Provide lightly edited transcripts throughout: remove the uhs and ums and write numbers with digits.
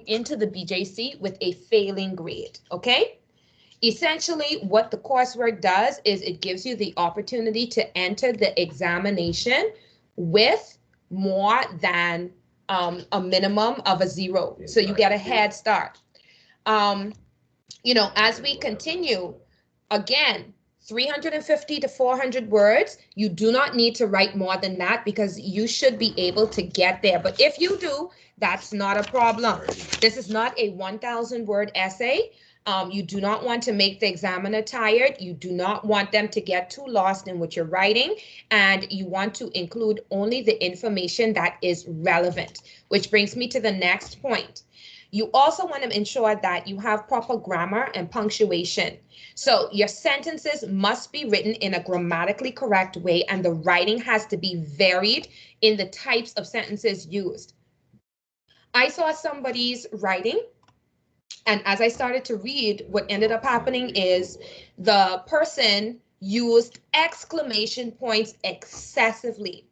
into the BJC with a failing grade, okay? Essentially, what the coursework does is it gives you the opportunity to enter the examination with more than a minimum of a 0. So you get a head start. As we continue, again, 350 to 400 words, you do not need to write more than that because you should be able to get there. But if you do, that's not a problem. This is not a 1,000 word essay. You do not want to make the examiner tired. You do not want them to get too lost in what you're writing. And you want to include only the information that is relevant, which brings me to the next point. You also want to ensure that you have proper grammar and punctuation. So your sentences must be written in a grammatically correct way, and the writing has to be varied in the types of sentences used. I saw somebody's writing, and as I started to read, what ended up happening is the person used exclamation points excessively.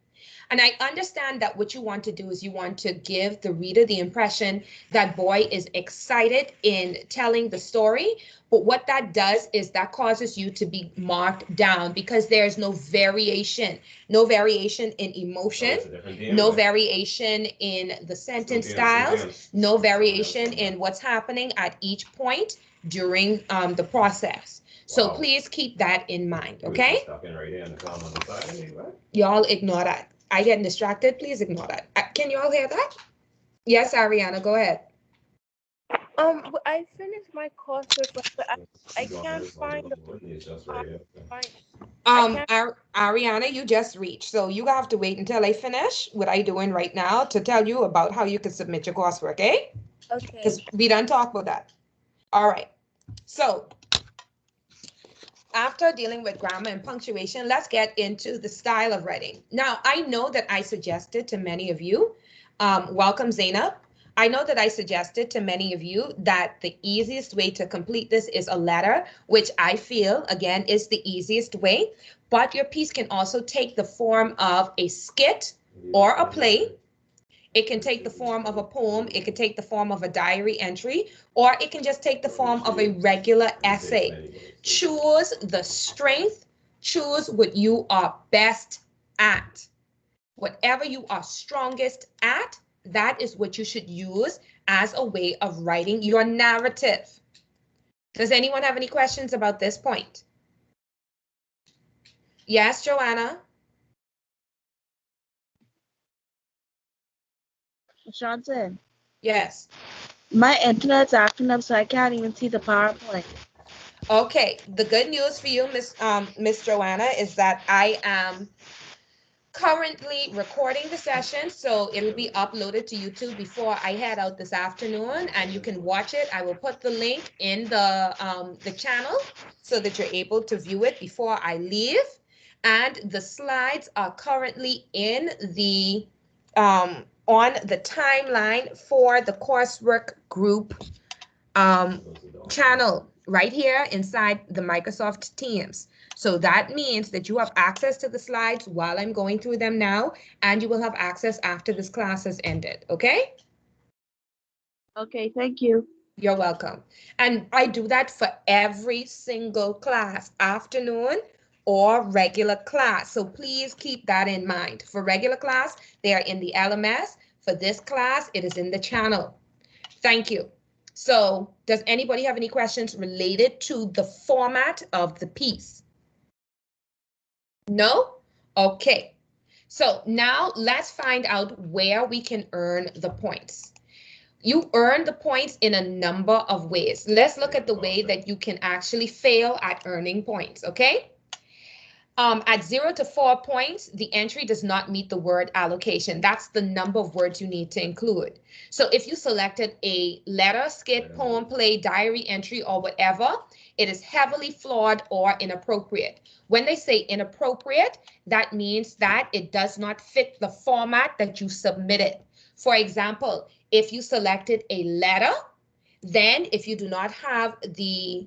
And I understand that what you want to do is you want to give the reader the impression that boy is excited in telling the story. But what that does is that causes you to be marked down because there's no variation in emotion, no variation in the sentence styles, no variation in what's happening at each point during the process. So please keep that in mind, okay? Y'all ignore that. I get distracted. Please ignore that. Can you all hear that? Yes, Ariana, go ahead. I finished my coursework, but I can't find Ariana, you just reached, so you have to wait until I finish what I'm doing right now to tell you about how you can submit your coursework, eh? Okay. Because we done talk about that. All right. So after dealing with grammar and punctuation, let's get into the style of writing. Now, I know that I suggested to many of you, welcome Zainab. I know that I suggested to many of you that the easiest way to complete this is a letter, which I feel, again, is the easiest way. But your piece can also take the form of a skit or a play. It can take the form of a poem, it can take the form of a diary entry, or it can just take the form of a regular essay. Choose the strength, choose what you are best at. Whatever you are strongest at, that is what you should use as a way of writing your narrative. Does anyone have any questions about this point? Yes, Joanna? Johnson. Yes. My internet's acting up, so I can't even see the PowerPoint. Okay, the good news for you, Miss Joanna, is that I am currently recording the session, so it'll be uploaded to YouTube before I head out this afternoon, and you can watch it. I will put the link in the channel so that you're able to view it before I leave. And the slides are currently in the on the timeline for the coursework group channel right here inside the Microsoft Teams. So that means that you have access to the slides while I'm going through them now, and you will have access after this class has ended, okay? Okay, thank you. You're welcome. And I do that for every single class, afternoon or regular class. So please keep that in mind. For regular class, they are in the LMS. For this class, it is in the channel. Thank you. So does anybody have any questions related to the format of the piece? No? Okay. So now let's find out where we can earn the points. You earn the points in a number of ways. Let's look at the way that you can actually fail at earning points, okay? At 0 to 4 points, the entry does not meet the word allocation. That's the number of words you need to include. So if you selected a letter, skit, poem, play, diary entry, or whatever, it is heavily flawed or inappropriate. When they say inappropriate, that means that it does not fit the format that you submitted. For example, if you selected a letter, then if you do not have the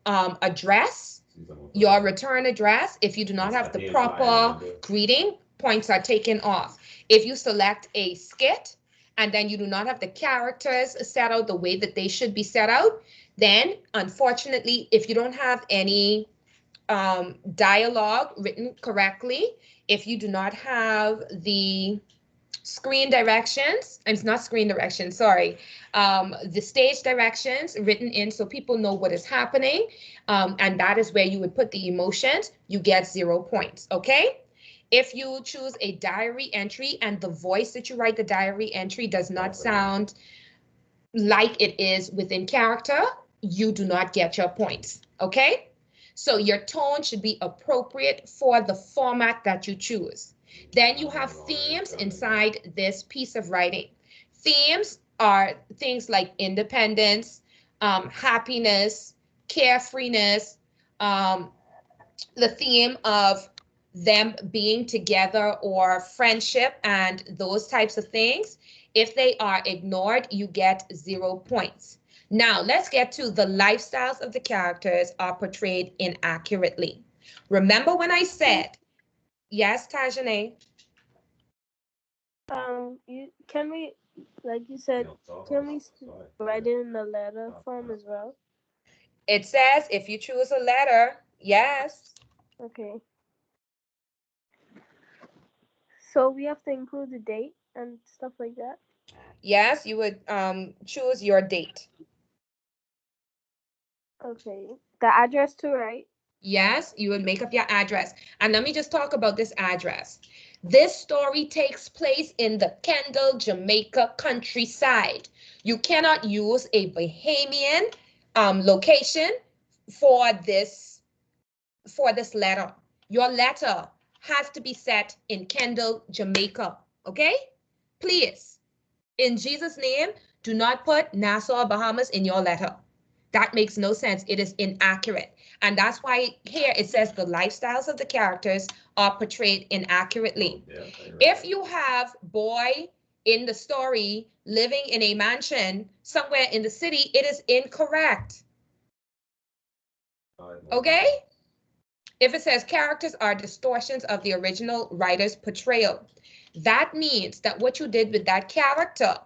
address, your return address, if you do not have the proper greeting, points are taken off. If you select a skit and then you do not have the characters set out the way that they should be set out, then unfortunately, if you don't have any dialogue written correctly, if you do not have the screen directions, it's not screen directions, sorry, the stage directions written in so people know what is happening, and that is where you would put the emotions, you get 0 points, okay? If you choose a diary entry and the voice that you write the diary entry does not sound like it is within character, you do not get your points, okay? So your tone should be appropriate for the format that you choose. Then you have themes inside this piece of writing. Themes are things like independence, happiness, carefreeness, the theme of them being together or friendship and those types of things. If they are ignored, you get 0 points. Now, let's get to the lifestyles of the characters are portrayed inaccurately. Remember when I said, yes, Tajane? Can we, like you said, can we write it in the letter form as well? It says if you choose a letter, yes. Okay. So we have to include the date and stuff like that? Yes, you would choose your date. Okay. The address too, right? Yes, you would make up your address. And let me just talk about this address. This story takes place in the Kendall, Jamaica countryside. You cannot use a Bahamian location for this letter. Your letter has to be set in Kendall, Jamaica. Okay? Please, in Jesus' name, do not put Nassau, Bahamas in your letter. That makes no sense. It is inaccurate. And that's why here it says the lifestyles of the characters are portrayed inaccurately. If you have boy in the story living in a mansion somewhere in the city, it is incorrect. Okay? If it says characters are distortions of the original writer's portrayal, that means that what you did with that character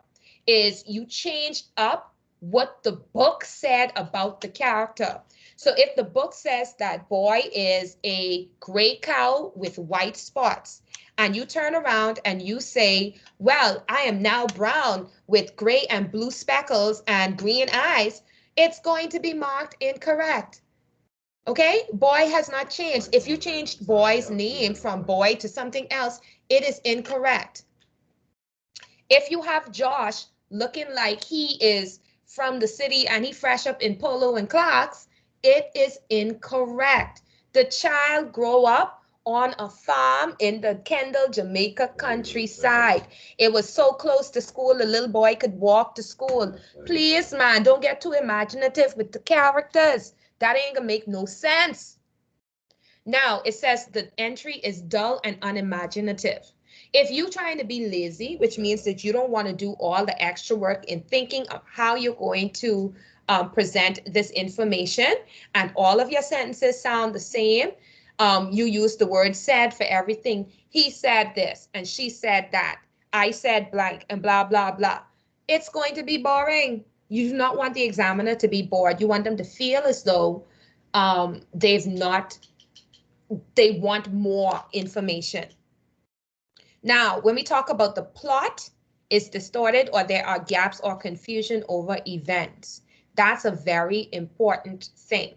is you changed up what the book said about the character. So if the book says that boy is a gray cow with white spots, and you turn around and you say, well, I am now brown with gray and blue speckles and green eyes, it's going to be marked incorrect. Okay, boy has not changed. If you changed boy's name from boy to something else, it is incorrect. If you have Josh looking like he is from the city and he fresh up in polo and Clarks, it is incorrect. The child grow up on a farm in the Kendall, Jamaica countryside. It was so close to school, the little boy could walk to school. Please, man, don't get too imaginative with the characters. That ain't gonna make no sense. Now, it says the entry is dull and unimaginative. If you're trying to be lazy, which means that you don't want to do all the extra work in thinking of how you're going to present this information, and all of your sentences sound the same, you use the word said for everything. He said this, and she said that. I said blank, and blah, blah, blah. It's going to be boring. You do not want the examiner to be bored. You want them to feel as though they want more information. Now, when we talk about the plot is distorted or there are gaps or confusion over events, that's a very important thing.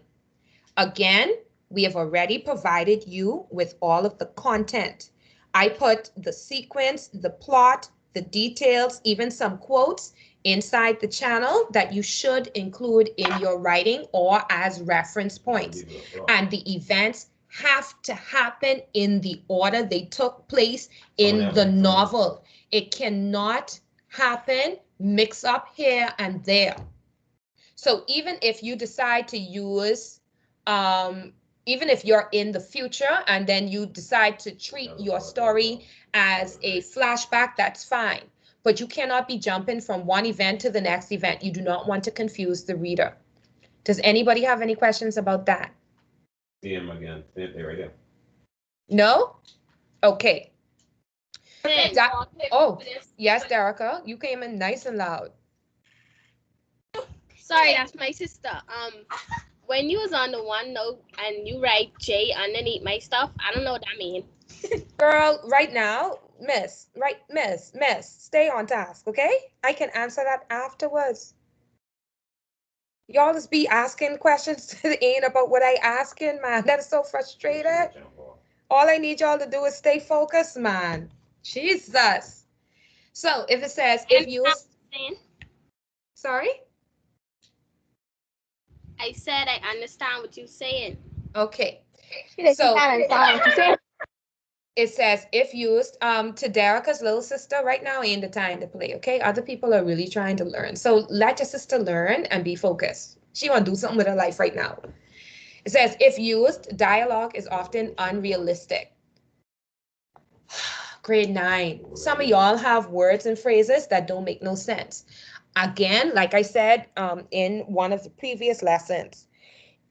Again, we have already provided you with all of the content. I put the sequence, the plot, the details, even some quotes inside the channel that you should include in your writing or as reference points. And the events have to happen in the order they took place in the novel. It cannot happen mix up here and there. So even if you decide to use, even if you're in the future and then you decide to treat your story as a flashback, that's fine. But you cannot be jumping from one event to the next event. You do not want to confuse the reader. Does anybody have any questions about that? See him again. They're right there. No? Okay. Oh, yes, Derica, you came in nice and loud. Sorry, that's my sister. When you was on the OneNote and you write J underneath my stuff, I don't know what that means. Girl, right now, miss, stay on task, okay? I can answer that afterwards. Y'all just be asking questions to the end about what I asking, man. That is so frustrated. All I need y'all to do is stay focused, man. Jesus. So if it says, if you, sorry? I said I understand what you're saying. Okay. So it says, if used, to Derica's little sister, right now ain't the time to play, okay? Other people are really trying to learn. So let your sister learn and be focused. She want to do something with her life right now. It says, if used, dialogue is often unrealistic. Grade 9. Some of y'all have words and phrases that don't make no sense. Again, like I said in one of the previous lessons,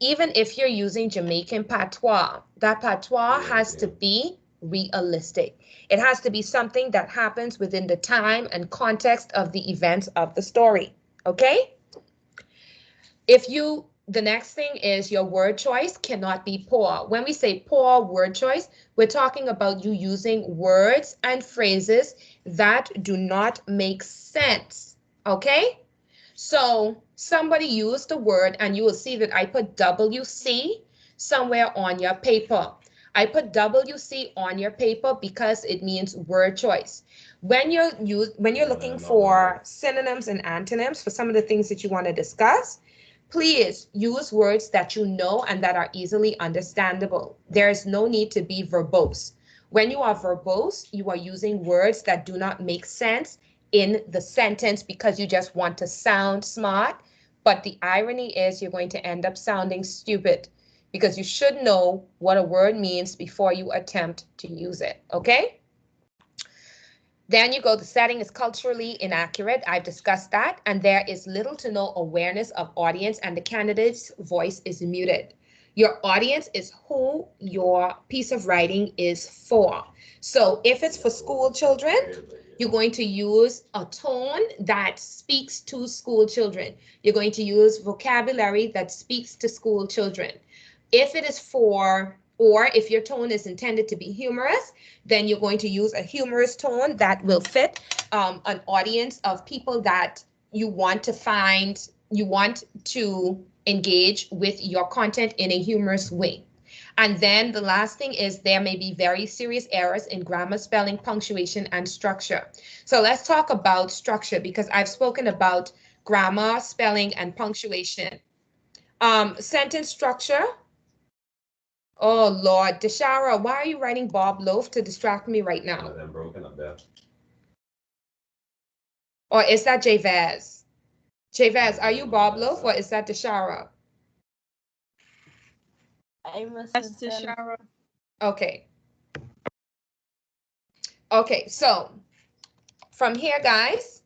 even if you're using Jamaican patois, that patois has to be realistic. It has to be something that happens within the time and context of the events of the story, okay? The next thing is your word choice cannot be poor. When we say poor word choice, we're talking about you using words and phrases that do not make sense, okay? So somebody used the word, and you will see that I put WC somewhere on your paper. I put WC on your paper because it means word choice. When you're looking for synonyms and antonyms for some of the things that you want to discuss, please use words that you know and that are easily understandable. There is no need to be verbose. When you are verbose, you are using words that do not make sense in the sentence because you just want to sound smart. But the irony is you're going to end up sounding stupid because you should know what a word means before you attempt to use it, okay? Then you go, the setting is culturally inaccurate. I've discussed that. And there is little to no awareness of audience, and the candidate's voice is muted. Your audience is who your piece of writing is for. So if it's for school children, you're going to use a tone that speaks to school children. You're going to use vocabulary that speaks to school children. If it is or if your tone is intended to be humorous, then you're going to use a humorous tone that will fit an audience of people that you want to engage with your content in a humorous way. And then the last thing is there may be very serious errors in grammar, spelling, punctuation, and structure. So let's talk about structure because I've spoken about grammar, spelling, and punctuation. Sentence structure. Oh, Lord. Deshara, why are you writing Bob Loaf to distract me right now? I'm broken up there. Or is that Javez? Javez, are you Bob Loaf or is that Deshara? That's Tashara. Okay. Okay, so from here, guys,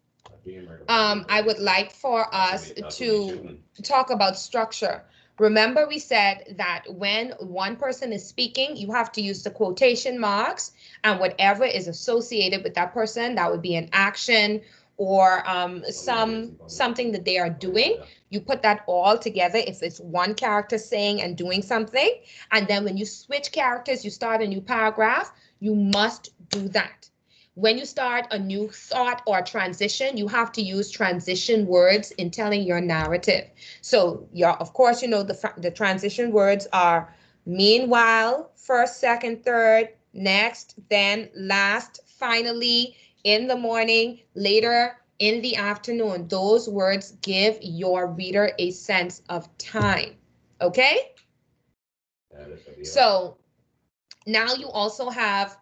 I would like for us to talk about structure. Remember, we said that when one person is speaking, you have to use the quotation marks and whatever is associated with that person, that would be an action or something that they are doing. You put that all together if it's one character saying and doing something. And then when you switch characters, you start a new paragraph, you must do that. When you start a new thought or transition, you have to use transition words in telling your narrative. So, of course, you know the transition words are meanwhile, first, second, third, next, then, last, finally, in the morning, later, in the afternoon. Those words give your reader a sense of time. Okay? So, now you also have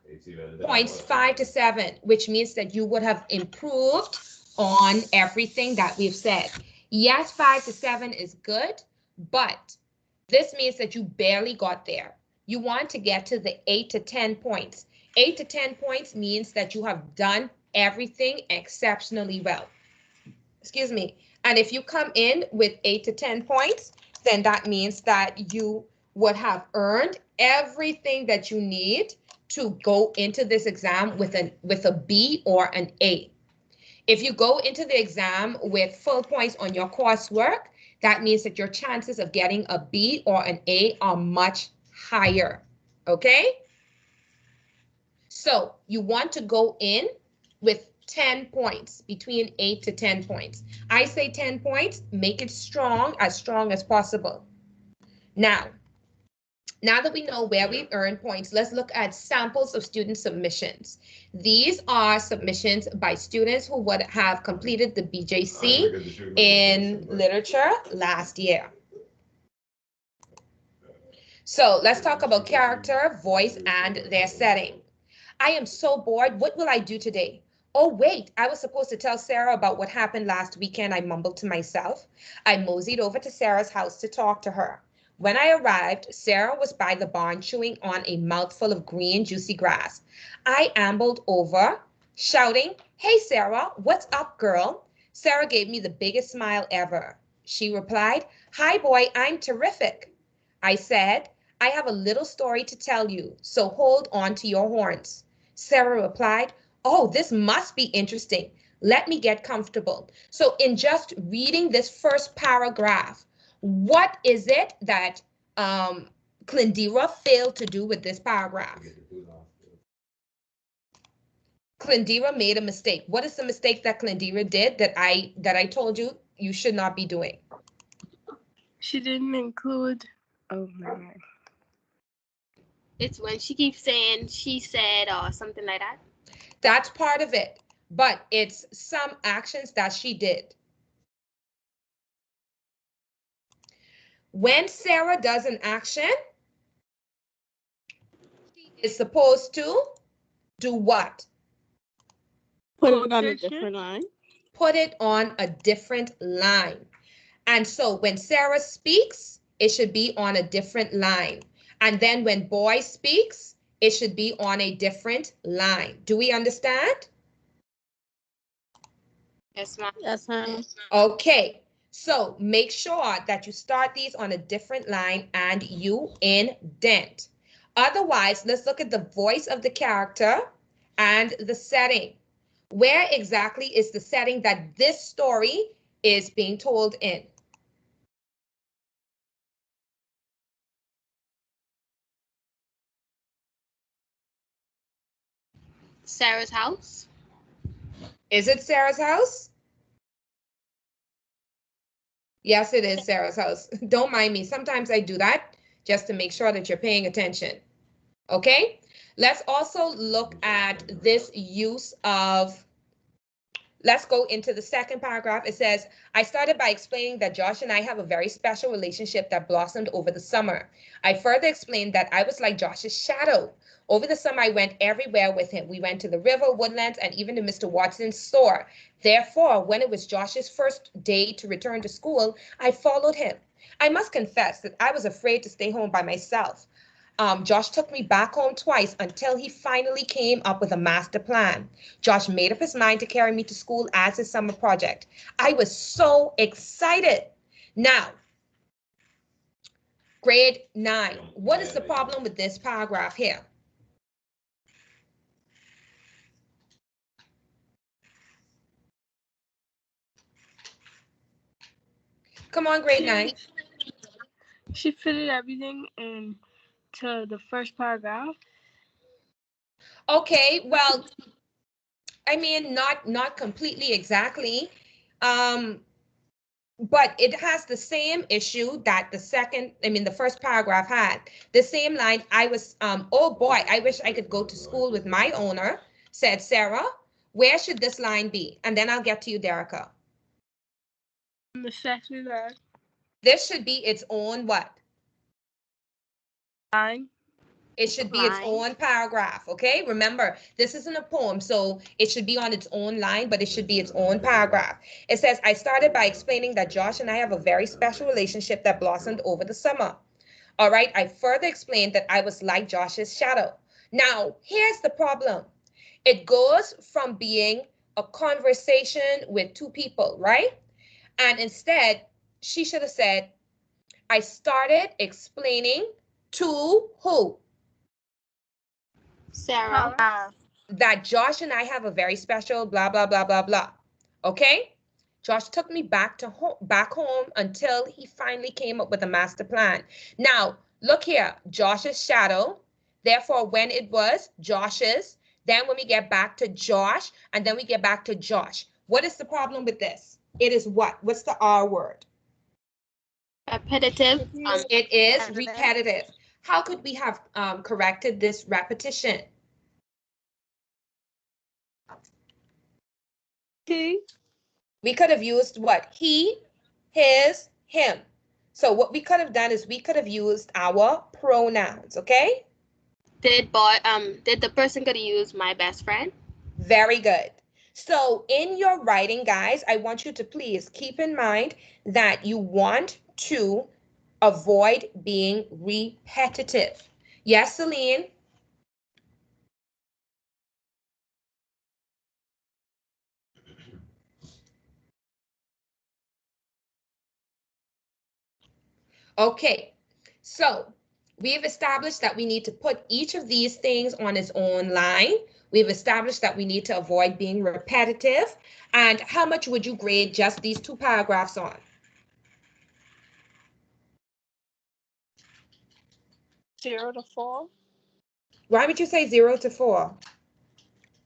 points 5 to 7, which means that you would have improved on everything that we've said. Yes, 5 to 7 is good, but this means that you barely got there. You want to get to the 8 to 10 points. 8 to 10 points means that you have done everything exceptionally well. Excuse me. And if you come in with 8 to 10 points, then that means that you would have earned everything that you need to go into this exam with a B or an A. If you go into the exam with full points on your coursework, that means that your chances of getting a B or an A are much higher, okay? So you want to go in with 10 points, between 8 to 10 points. I say 10 points, make it strong as possible. Now that we know where we earn points, let's look at samples of student submissions. These are submissions by students who would have completed the BJC in literature last year. So let's talk about character, voice, and their setting. I am so bored. What will I do today? Oh, wait, I was supposed to tell Sarah about what happened last weekend. I mumbled to myself. I moseyed over to Sarah's house to talk to her. When I arrived, Sarah was by the barn chewing on a mouthful of green, juicy grass. I ambled over, shouting, "Hey, Sarah, what's up, girl?" Sarah gave me the biggest smile ever. She replied, "Hi, boy, I'm terrific." I said, "I have a little story to tell you, so hold on to your horns." Sarah replied, "Oh, this must be interesting. Let me get comfortable." So in just reading this first paragraph, what is it that Clindira failed to do with this paragraph? Clindira made a mistake. What is the mistake that Clindira did that I told you you should not be doing? She didn't include. Oh my God. It's when she keeps saying she said or something like that. That's part of it, but it's some actions that she did. When Sarah does an action, she is supposed to do what? Put it on a different line. Put it on a different line. And so when Sarah speaks, it should be on a different line. And then when boy speaks, it should be on a different line. Do we understand? Yes, ma'am. Yes, ma'am. Okay. So make sure that you start these on a different line and you indent. Otherwise, let's look at the voice of the character and the setting. Where exactly is the setting that this story is being told in? Sarah's house. Is it Sarah's house? Yes, it is Sarah's house. Don't mind me. Sometimes I do that just to make sure that you're paying attention. Okay? Let's also look at this use of, let's go into the second paragraph. It says, I started by explaining that Josh and I have a very special relationship that blossomed over the summer. I further explained that I was like Josh's shadow. Over the summer, I went everywhere with him. We went to the river, woodlands, and even to Mr. Watson's store. Therefore, when it was Josh's first day to return to school, I followed him. I must confess that I was afraid to stay home by myself. Josh took me back home twice until he finally came up with a master plan. Josh made up his mind to carry me to school as his summer project. I was so excited. Now, grade 9. What is the problem with this paragraph here? Come on, grade 9. She fitted everything into the first paragraph. Okay, well, I mean, not completely exactly. But it has the same issue that the first paragraph had. The same line, I was, oh boy, I wish I could go to school with my owner, said Sarah. Where should this line be? And then I'll get to you, Derica. In the second line. This should be its own what? Line. It should be its own paragraph, okay? Remember, this isn't a poem, so it should be on its own line, but it should be its own paragraph. It says, I started by explaining that Josh and I have a very special relationship that blossomed over the summer. All right, I further explained that I was like Josh's shadow. Now, here's the problem. It goes from being a conversation with two people, right? And instead, she should have said, I started explaining to who? Sarah. That Josh and I have a very special blah, blah, blah, blah, blah. Okay? Josh took me back home until he finally came up with a master plan. Now, look here, Josh's shadow. Therefore, when it was Josh's, then when we get back to Josh, and then we get back to Josh. What is the problem with this? It is what? What's the R word? Repetitive. It is repetitive. How could we have corrected this repetition? He. We could have used what? He, his, him. So what we could have done is we could have used our pronouns, okay? Did the person could use my best friend? Very good. So in your writing, guys, I want you to please keep in mind that you want to avoid being repetitive. Yes, Celine? Okay, so we've established that we need to put each of these things on its own line. We've established that we need to avoid being repetitive. And how much would you grade just these 2 paragraphs on? 0 to 4. Why would you say 0 to 4?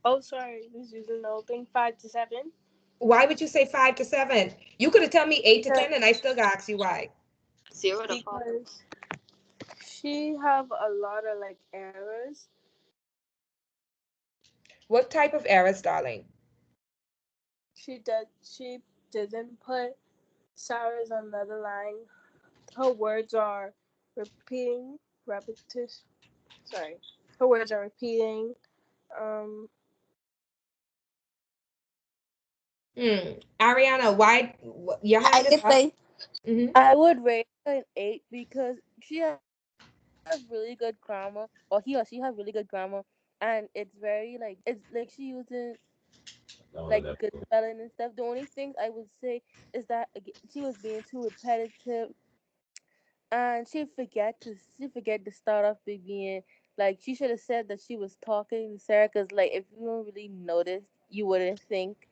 Oh, sorry. This is the whole thing. 5 to 7. Why would you say 5 to 7? You could have told me 8 to 10 and I still got to ask you why. 0 to 4. Because she have a lot of like errors. What type of errors, darling? She didn't put Sarah's on another line. Her words are repetition. Sorry. Her words are repeating. Ariana, why your hand is up? I would rate her an 8 because she has really good grammar, or he or she has really good grammar, and it's very it's like she uses like good spelling and stuff. The only thing I would say is that she was being too repetitive, and she forget to start off by being like she should have said that she was talking to Sarah, because like if you don't really notice, you wouldn't think.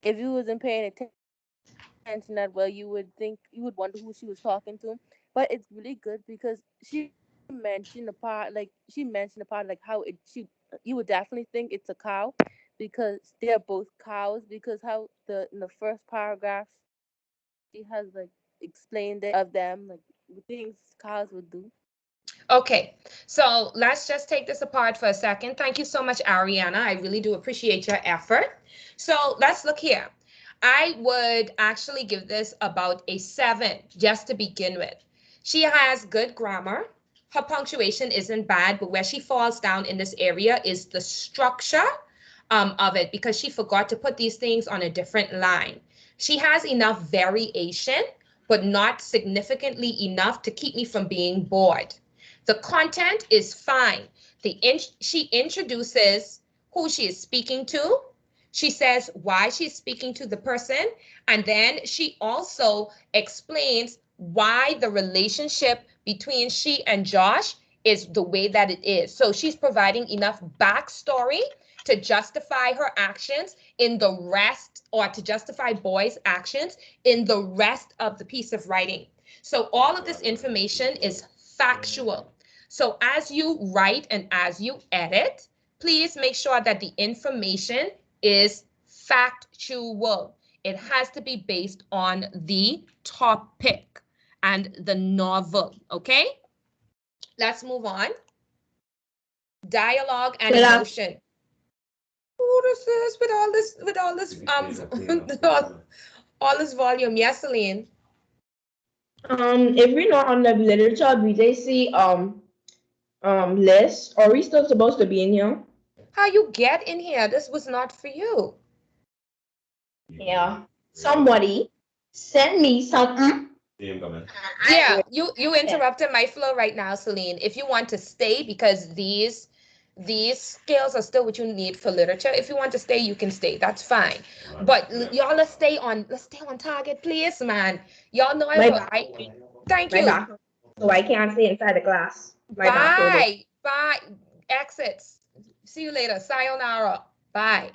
If you wasn't paying attention that well, you would wonder who she was talking to. But it's really good because she mentioned the part like how you would definitely think it's a cow because they're both cows, because how in the first paragraph she has like explained it of them like things cows would do. Okay, so let's just take this apart for a second. Thank you so much, Ariana. I really do appreciate your effort. So let's look here. I would actually give this about a 7 just to begin with. She has good grammar. Her punctuation isn't bad, but where she falls down in this area is the structure of it, because she forgot to put these things on a different line. She has enough variation, but not significantly enough to keep me from being bored. The content is fine. She introduces who she is speaking to. She says why she's speaking to the person. And then she also explains why the relationship between she and Josh is the way that it is. So she's providing enough backstory to justify her actions in the rest, or to justify Boy's actions in the rest of the piece of writing. So all of this information is factual. So as you write and as you edit, please make sure that the information is factual. It has to be based on the topic and the novel, okay? Let's move on. Dialogue and emotion. What is this with all this volume? Yes, Celine. If we're not on the literature BJC list, are we still supposed to be in here? How you get in here? This was not for you. Yeah. Somebody send me something. Yeah, you interrupted my flow right now, Celine. If you want to stay, because these skills are still what you need for literature. If you want to stay, you can stay. That's fine. But y'all, let's stay on target, please, man. Y'all know thank you. So I can't stay inside the class. Bye. Exits. See you later. Sayonara. Bye.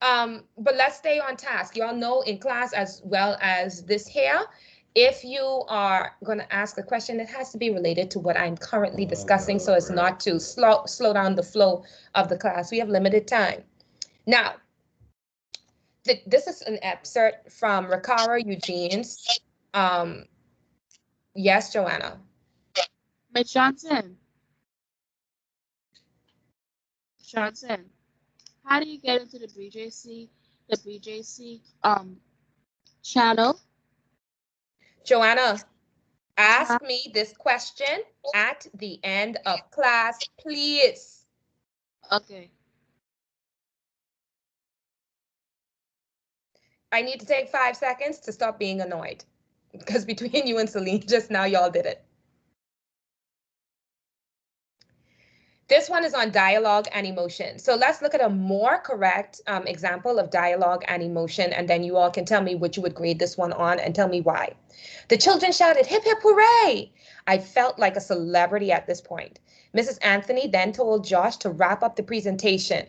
But let's stay on task. Y'all know in class as well as this here, if you are going to ask a question, it has to be related to what I'm currently discussing so as not to slow down the flow of the class. We have limited time. Now, this is an excerpt from Rakara Eugene's. Yes, Joanna. Miss Johnson. Johnson, how do you get into the BJC channel? Joanna, ask me this question at the end of class, please. Okay. I need to take 5 seconds to stop being annoyed. Because between you and Celine, just now y'all did it. This one is on dialogue and emotion. So let's look at a more correct example of dialogue and emotion, and then you all can tell me what you would grade this one on and tell me why. The children shouted, hip, hip, hooray! I felt like a celebrity at this point. Mrs. Anthony then told Josh to wrap up the presentation.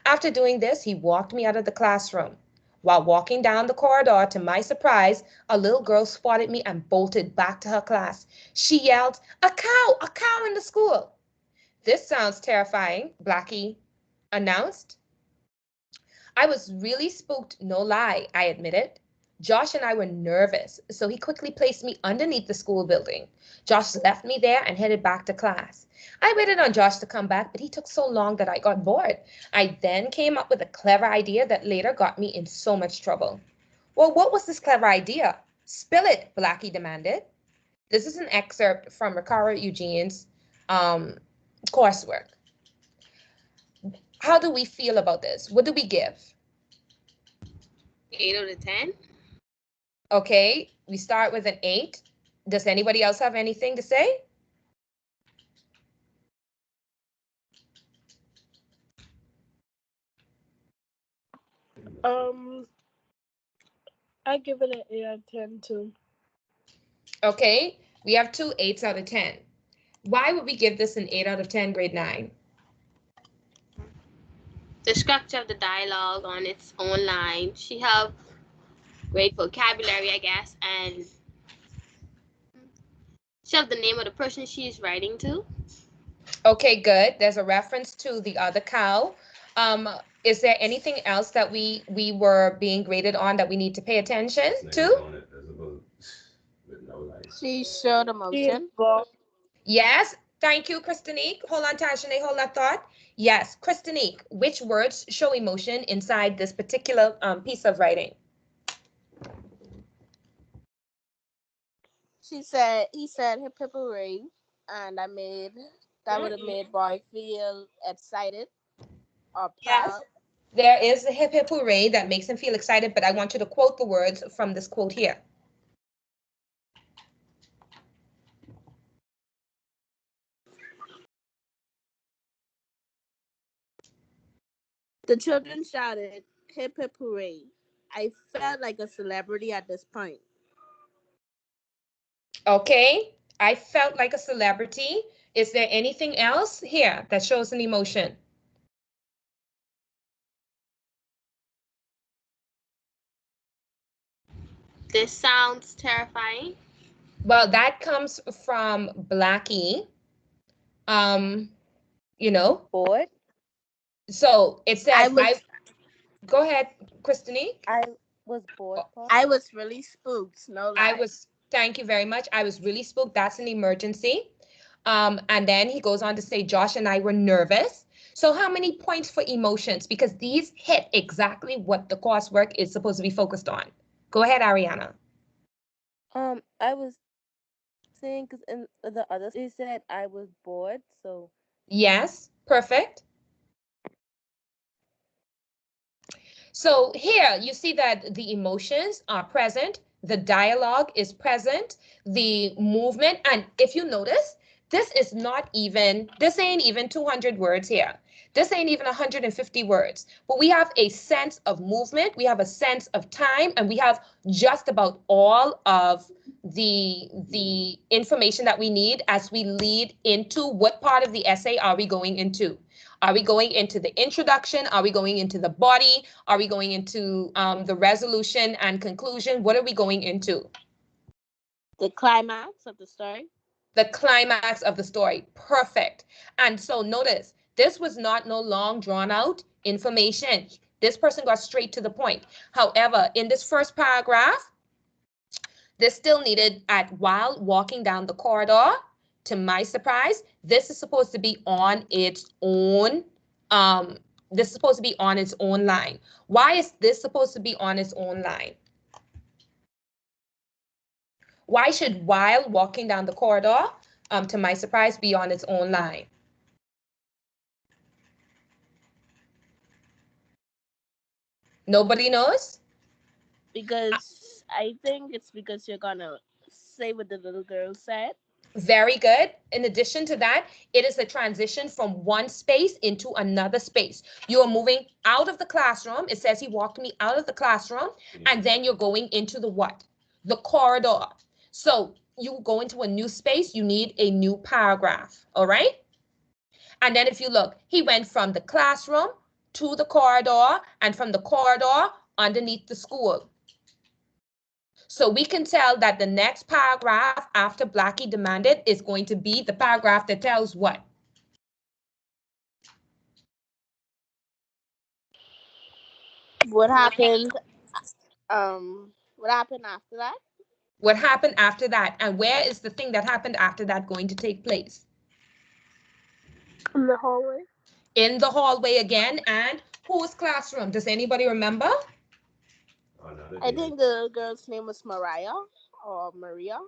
After doing this, he walked me out of the classroom. While walking down the corridor, to my surprise, a little girl spotted me and bolted back to her class. She yelled, a cow in the school. This sounds terrifying, Blackie announced. I was really spooked, no lie, I admitted. Josh and I were nervous, so he quickly placed me underneath the school building. Josh left me there and headed back to class. I waited on Josh to come back, but he took so long that I got bored. I then came up with a clever idea that later got me in so much trouble. Well, what was this clever idea? Spill it, Blackie demanded. This is an excerpt from Rakara Eugene's coursework. How do we feel about this? What do we give? 8 out of 10. Okay, we start with an 8. Does anybody else have anything to say? I give it an 8 out of 10 too. Okay, we have 2 8s out of 10. Why would we give this an 8 out of 10, grade 9? The structure of the dialogue on its own line. She have great vocabulary, I guess, and she have the name of the person she's writing to. Okay, good. There's a reference to the other cow. Is there anything else that we were being graded on that we need to pay attention to? She showed emotion. Yes, thank you, Christinique. Hold on, Tashane, hold that thought. Yes, Christinique, which words show emotion inside this particular piece of writing? He said hip hip hooray, and that would have made boy feel excited or proud. Yes. There is a hip hip hooray that makes him feel excited, but I want you to quote the words from this quote here. The children shouted, hip hip hooray. I felt like a celebrity at this point. Okay, I felt like a celebrity. Is there anything else here that shows an emotion? This sounds terrifying. Well, that comes from Blackie. You know. Bored? So it says, go ahead, Christinique. I was bored. I was really spooked, no lie. Thank you very much. I was really spooked. That's an emergency. And then he goes on to say, Josh and I were nervous. So how many points for emotions? Because these hit exactly what the coursework is supposed to be focused on. Go ahead, Ariana. I was saying, because in the other, it said I was bored, so. Yes, perfect. So here you see that the emotions are present, the dialogue is present, the movement, and if you notice, this ain't even 200 words here. This ain't even 150 words, but we have a sense of movement, we have a sense of time, and we have just about all of the information that we need as we lead into what part of the essay are we going into. Are we going into the introduction? Are we going into the body? Are we going into the resolution and conclusion? What are we going into? The climax of the story. The climax of the story. Perfect. And so notice, this was not no long drawn out information. This person got straight to the point. However, in this first paragraph, this still needed at while walking down the corridor. To my surprise, this is supposed to be on its own. This is supposed to be on its own line. Why is this supposed to be on its own line? Why should while walking down the corridor, to my surprise, be on its own line? Nobody knows? Because I think it's because you're gonna say what the little girl said. Very good. In addition to that, it is a transition from one space into another space. You are moving out of the classroom. It says he walked me out of the classroom, and then you're going into the what? The corridor. So you go into a new space, you need a new paragraph, all right? And then if you look, he went from the classroom to the corridor, and from the corridor underneath the school. So we can tell that the next paragraph after Blackie demanded is going to be the paragraph that tells what? What happened? What happened after that? What happened after that? And where is the thing that happened after that going to take place? In the hallway. In the hallway again. And whose classroom? Does anybody remember? I think the little girl's name was Mariah or Maria.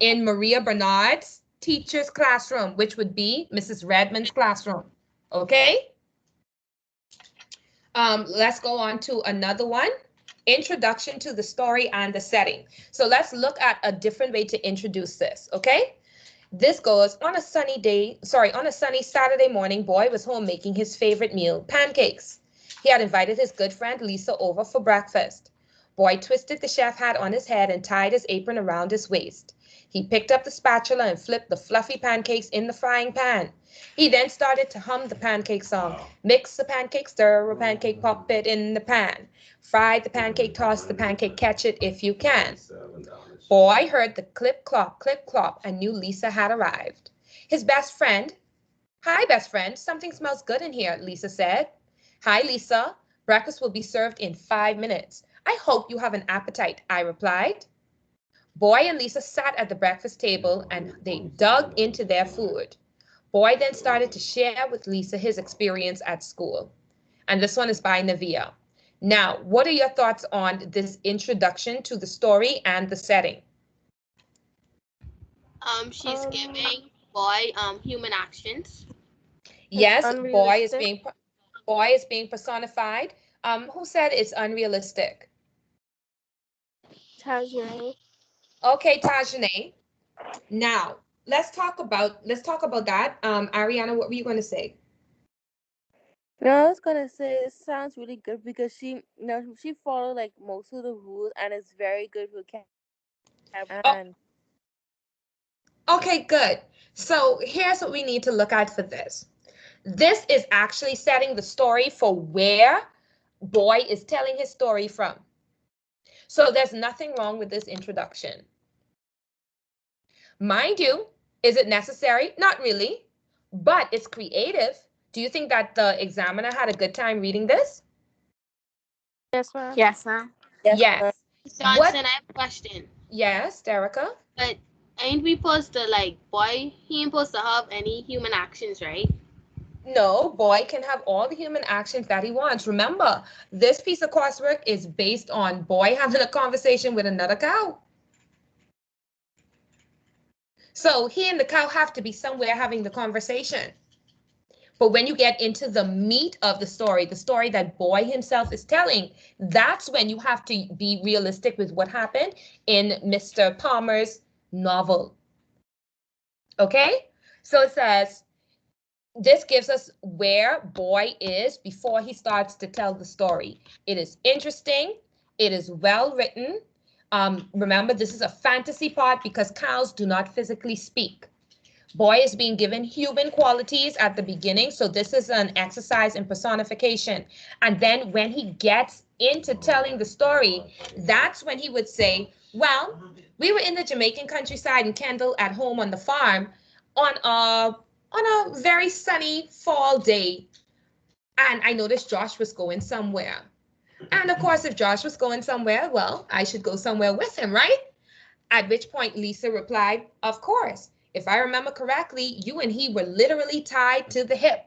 In Maria Bernard's teacher's classroom, which would be Mrs. Redmond's classroom. Okay? Let's go on to another one. Introduction to the story and the setting. So let's look at a different way to introduce this, okay? This goes, on a sunny Saturday morning, Boy was home making his favorite meal, pancakes. He had invited his good friend Lisa over for breakfast. Boy twisted the chef hat on his head and tied his apron around his waist. He picked up the spatula and flipped the fluffy pancakes in the frying pan. He then started to hum the pancake song. Mix the pancake, stir a pancake, pop it in the pan. Fry the pancake, toss the pancake, catch it if you can. Boy heard the clip clop, and knew Lisa had arrived. His best friend, "Hi, best friend, something smells good in here," Lisa said. "Hi, Lisa. Breakfast will be served in 5 minutes. I hope you have an appetite," I replied. Boy and Lisa sat at the breakfast table and they dug into their food. Boy then started to share with Lisa his experience at school. And this one is by Navia. Now, what are your thoughts on this introduction to the story and the setting? She's giving Boy human actions. Yes, Boy unrealistic. is being personified. Who said it's unrealistic? Tajane. Okay, Tajane. Now, let's talk about that. Ariana, what were you going to say? No, I was gonna say it sounds really good because she followed like most of the rules and it's very good vocabulary. Oh, And okay, good. So here's what we need to look at for this. This is actually setting the story for where Boy is telling his story from. So there's nothing wrong with this introduction. Mind you, is it necessary? Not really, but it's creative. Do you think that the examiner had a good time reading this? yes, ma'am. Yes, ma'am. Yes. Johnson, What? I have a question. Yes, Derica? But ain't we supposed to Boy, he ain't supposed to have any human actions, right? No, Boy can have all the human actions that he wants. Remember, this piece of coursework is based on Boy having a conversation with another cow. So he and the cow have to be somewhere having the conversation. But when you get into the meat of the story that Boy himself is telling, that's when you have to be realistic with what happened in Mr. Palmer's novel. Okay? So it says, this gives us where Boy is before he starts to tell the story. It is interesting. It is well written. Remember, this is a fantasy part because cows do not physically speak. Boy is being given human qualities at the beginning. So this is an exercise in personification. And then when he gets into telling the story, that's when he would say, well, we were in the Jamaican countryside in Kendall at home on the farm on a very sunny fall day. And I noticed Josh was going somewhere. And of course, if Josh was going somewhere, well, I should go somewhere with him, right? At which point Lisa replied, of course. If I remember correctly, you and he were literally tied to the hip,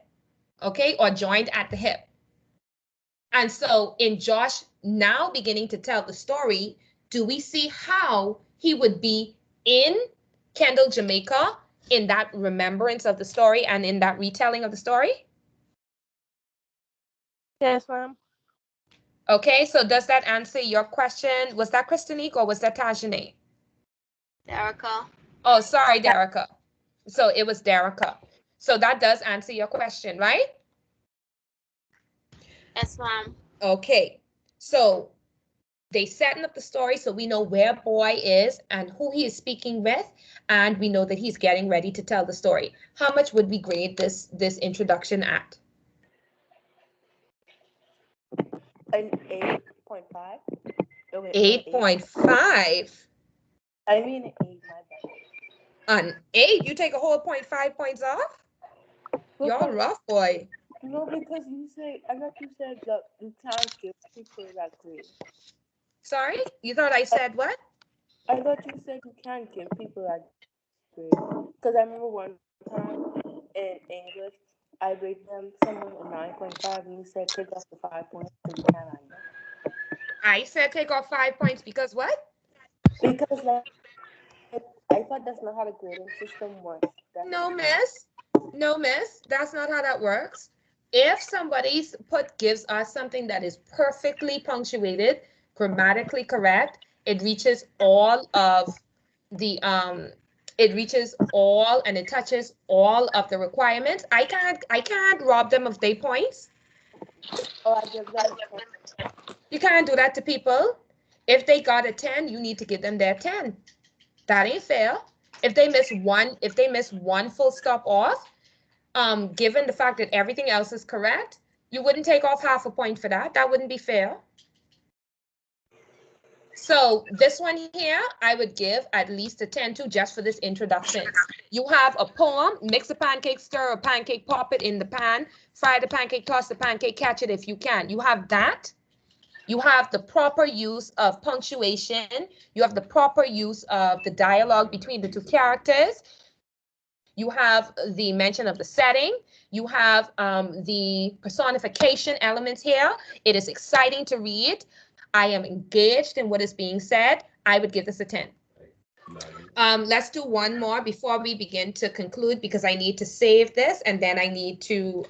okay, or joined at the hip. And so in Josh now beginning to tell the story, do we see how he would be in Kendall, Jamaica, in that remembrance of the story and in that retelling of the story? Yes, ma'am. Okay, so does that answer your question? Was that Christinique or was that Tajane? Derica. Oh, sorry, Derica. So it was Derica. So that does answer your question, right? Yes, ma'am. Okay, so they setting up the story so we know where boy is and who he is speaking with, and we know that he's getting ready to tell the story. How much would we grade this introduction at? An 8.5. Oh, wait, no, 8.5. I mean 8, my bad. An 8? You take a whole 0.5 points off? You're rough, boy. No, because you say, I thought you said that you can't give people that grade. Sorry? You thought I said what? I thought you said you can't give people that grade. Because I remember one time in English, I rated them someone a 9.5 and you said take off the 5 points because you can't either. I said take off 5 points because what? Because like, I thought that's not how the grading system works. No, miss. No, miss. That's not how that works. If somebody's gives us something that is perfectly punctuated, grammatically correct, it reaches all of the it reaches all and it touches all of the requirements. I can't rob them of their points. Oh, I give them a 10. You can't do that to people. If they got a 10, you need to give them their 10. That ain't fair. If they miss one full stop off, given the fact that everything else is correct, you wouldn't take off half a point for that. That wouldn't be fair. So this one here, I would give at least a 10 to just for this introduction. You have a poem, mix a pancake, stir a pancake, pop it in the pan, fry the pancake, toss the pancake, catch it if you can. You have that. You have the proper use of punctuation. You have the proper use of the dialogue between the two characters. You have the mention of the setting. You have the personification elements here. It is exciting to read. I am engaged in what is being said. I would give this a 10. Let's do one more before we begin to conclude because I need to save this and then I need to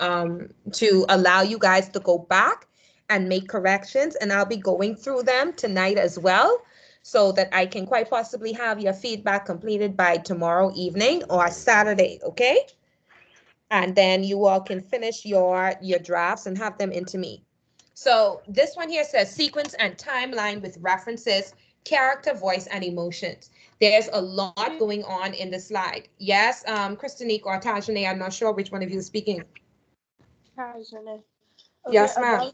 allow you guys to go back and make corrections, and I'll be going through them tonight as well so that I can quite possibly have your feedback completed by tomorrow evening or Saturday, okay? And then you all can finish your drafts and have them into me. So this one here says sequence and timeline with references, character, voice, and emotions. There's a lot going on in the slide. Yes, Christinique or Tajane, I'm not sure which one of you is speaking. Tajane. Okay, Yes, ma'am.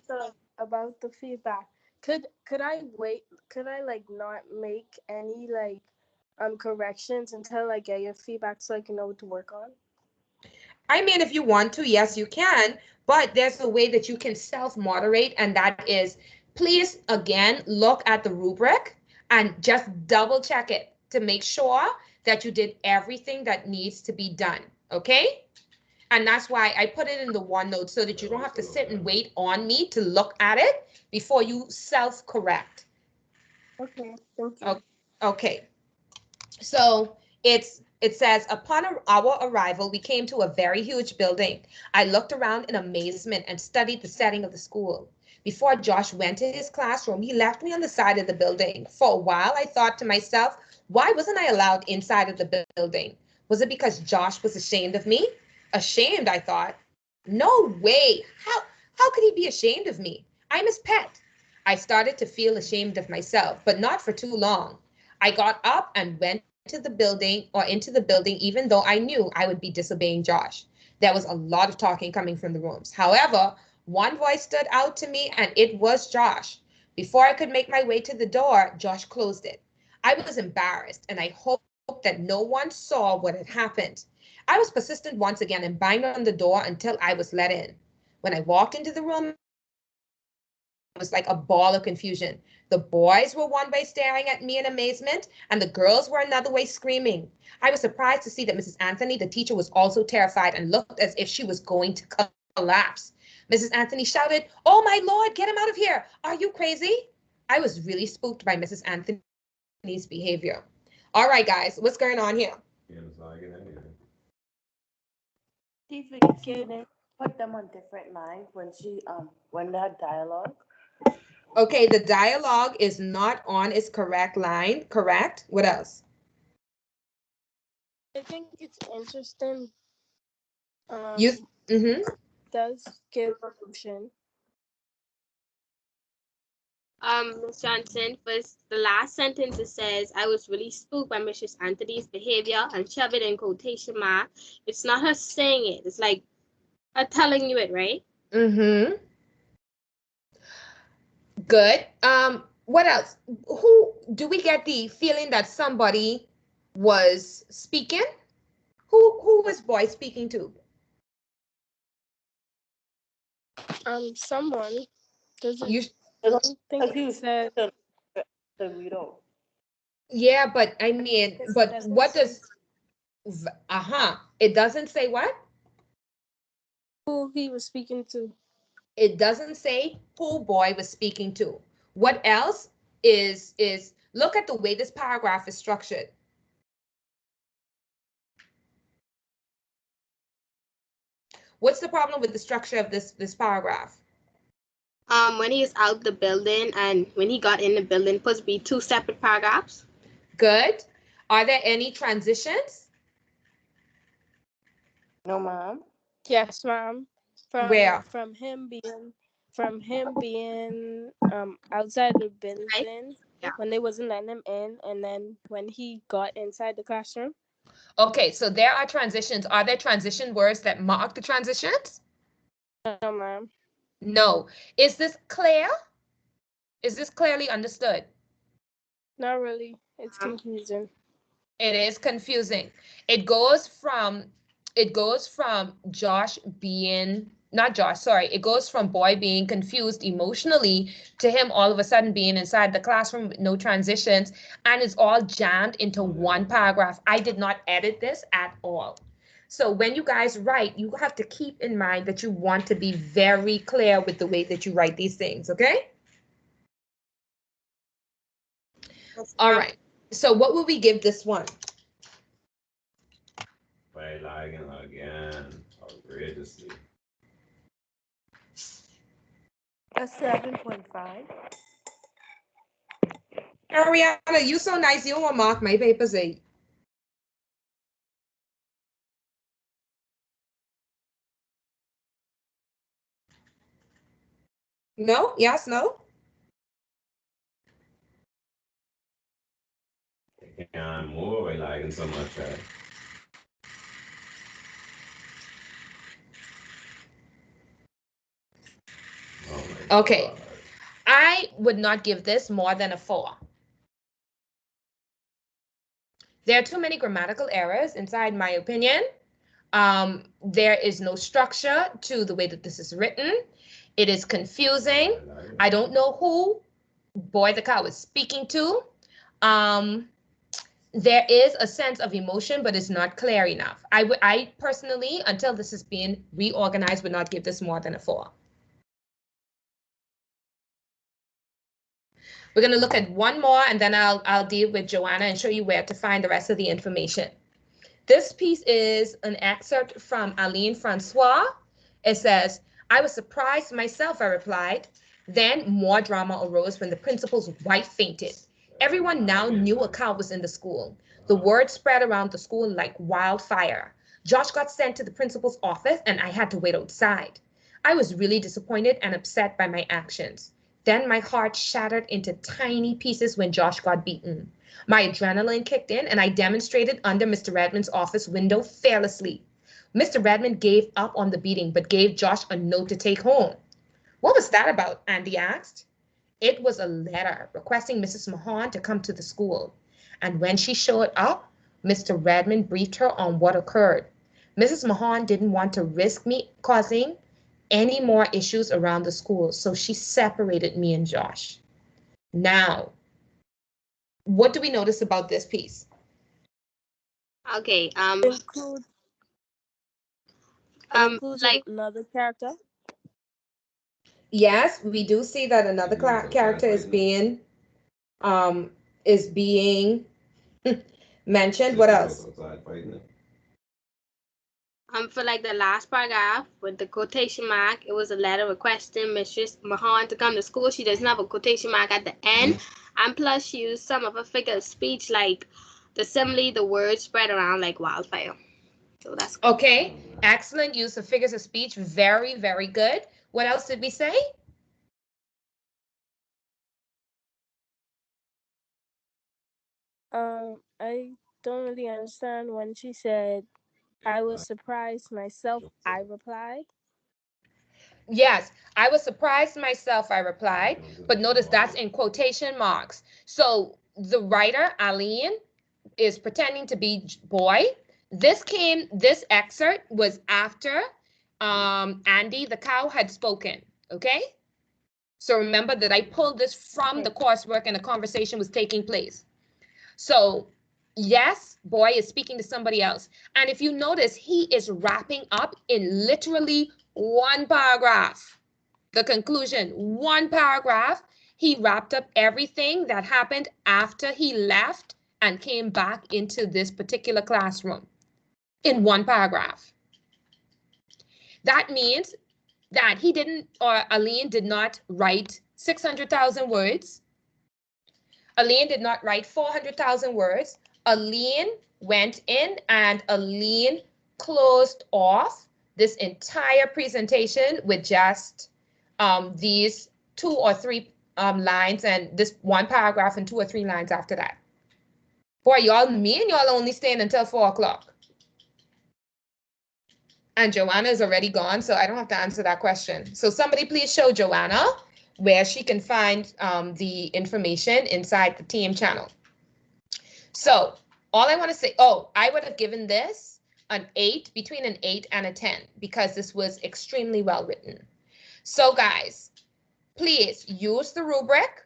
About the feedback. Could I wait? Could I like not make any like corrections until I get your feedback so I can know what to work on? I mean, if you want to, yes, you can, but there's a way that you can self-moderate, and that is, please, again, look at the rubric and just double check it to make sure that you did everything that needs to be done, okay? And that's why I put it in the OneNote so that you don't have to sit and wait on me to look at it before you self-correct. Okay, thank you. Okay, so it says, upon our arrival, we came to a very huge building. I looked around in amazement and studied the setting of the school. Before Josh went to his classroom, he left me on the side of the building. For a while, I thought to myself, why wasn't I allowed inside of the building? Was it because Josh was ashamed of me? Ashamed, I thought. No way. How could he be ashamed of me? I'm his pet. I started to feel ashamed of myself, but not for too long. I got up and went to the building or into the building, even though I knew I would be disobeying Josh. There was a lot of talking coming from the rooms. However, one voice stood out to me, and it was Josh. Before I could make my way to the door, Josh closed it. I was embarrassed, and I hoped that no one saw what had happened. I was persistent once again and banged on the door until I was let in. When I walked into the room, it was like a ball of confusion. The boys were one way staring at me in amazement, and the girls were another way screaming. I was surprised to see that Mrs. Anthony, the teacher, was also terrified and looked as if she was going to collapse. Mrs. Anthony shouted, "Oh my Lord, get him out of here. Are you crazy?" I was really spooked by Mrs. Anthony's behavior. All right, guys, what's going on here? She's beginning put them on different lines when they had dialogue. Okay, the dialogue is not on its correct line, correct? What else? I think it's interesting. You, mm-hmm. Does give emotion. Ms. Johnson, first the last sentence it says, "I was really spooked by Mrs. Anthony's behavior," and shove it in quotation mark. It's not her saying it. It's like her telling you it, right? Mm-hmm. Good. What else? Who do we get the feeling that somebody was speaking? Who was boy speaking to? Someone. Doesn't You I don't think it said. The widow. yeah, but I mean, but doesn't what say does it doesn't say what? who he was speaking to. It doesn't say who boy was speaking to. What else is look at the way this paragraph is structured. What's the problem with the structure of this paragraph? When he was out the building and when he got in the building, supposed to be two separate paragraphs. Good. Are there any transitions? No, ma'am. Yes, ma'am. Where? From him being outside the building Yeah. when they wasn't letting him in, and then when he got inside the classroom. Okay, so there are transitions. Are there transition words that mark the transitions? No, ma'am. No. Is this clear? Is this clearly understood? Not really. It's confusing. It is confusing. It goes from Josh being not Josh, sorry. It goes from boy being confused emotionally to him all of a sudden being inside the classroom with no transitions, and it's all jammed into one paragraph. I did not edit this at all. So when you guys write, you have to keep in mind that you want to be very clear with the way that you write these things, okay? All right. So what will we give this one? By lagging again, outrageously. A 7.5. Ariana, you so nice. You don't want to mark my papers 8. No? Yes, no? I can't move by lagging so much. Oh okay. God. I would not give this more than a 4. There are too many grammatical errors inside my opinion. There is no structure to the way that this is written. It is confusing. I don't know who boy the cow is speaking to. There is a sense of emotion, but it's not clear enough. I personally, until this is being reorganized, would not give this more than a 4. We're going to look at one more, and then I'll deal with Joanna and show you where to find the rest of the information. This piece is an excerpt from Aline Francois. It says, "I was surprised myself," I replied. Then more drama arose when the principal's wife fainted. Everyone now knew a cow was in the school. The word spread around the school like wildfire. Josh got sent to the principal's office, and I had to wait outside. I was really disappointed and upset by my actions. Then my heart shattered into tiny pieces when Josh got beaten. My adrenaline kicked in and I demonstrated under Mr. Redmond's office window fearlessly. Mr. Redmond gave up on the beating but gave Josh a note to take home. What was that about? Andy asked. It was a letter requesting Mrs. Mahon to come to the school. And when she showed up, Mr. Redmond briefed her on what occurred. Mrs. Mahon didn't want to risk me causing any more issues around the school, so she separated me and Josh. Now, what do we notice about this piece? Okay. Includes Like another character. Yes, we do see that another character is being mentioned. What else? For like the last paragraph with the quotation mark, it was a letter requesting Mistress Mahon to come to school. She doesn't have a quotation mark at the end, and plus she used some of her figure of speech like the simile, the words spread around like wildfire. So that's cool. Okay. Excellent use of figures of speech. Very, very good. What else did we say? I don't really understand when she said, I was surprised myself, I replied. Yes, I was surprised myself, I replied, but notice that's in quotation marks. So the writer, Aline, is pretending to be boy. This excerpt was after Andy the cow had spoken, okay? So remember that I pulled this from the coursework and the conversation was taking place. So yes, boy is speaking to somebody else. And if you notice, he is wrapping up in literally one paragraph. The conclusion, one paragraph. He wrapped up everything that happened after he left and came back into this particular classroom in one paragraph. That means that he didn't, or Aline did not write 600,000 words. Aline did not write 400,000 words. Aline went in and Aline closed off this entire presentation with just these 2 or 3 lines and this one paragraph and 2 or 3 lines after that. Boy, me and y'all only staying until 4 o'clock. And Joanna is already gone, so I don't have to answer that question. So somebody please show Joanna where she can find the information inside the TM channel. So all I want to say, I would have given this an 8, between an 8 and a 10, because this was extremely well written. So guys, please use the rubric.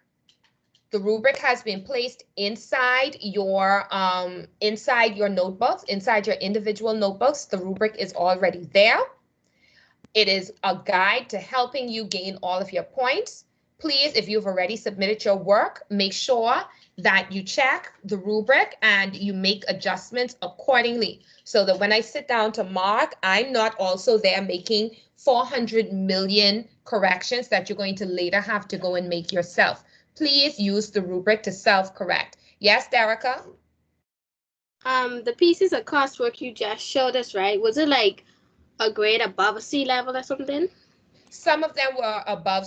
The rubric has been placed inside your notebooks, inside your individual notebooks. The rubric is already there. It is a guide to helping you gain all of your points. Please, if you've already submitted your work, make sure that you check the rubric and you make adjustments accordingly so that when I sit down to mark, I'm not also there making 400 million corrections that you're going to later have to go and make yourself. Please use the rubric to self-correct. Yes, Derica? The pieces of coursework you just showed us, right? Was it like a grade above a C level or something? Some of them were above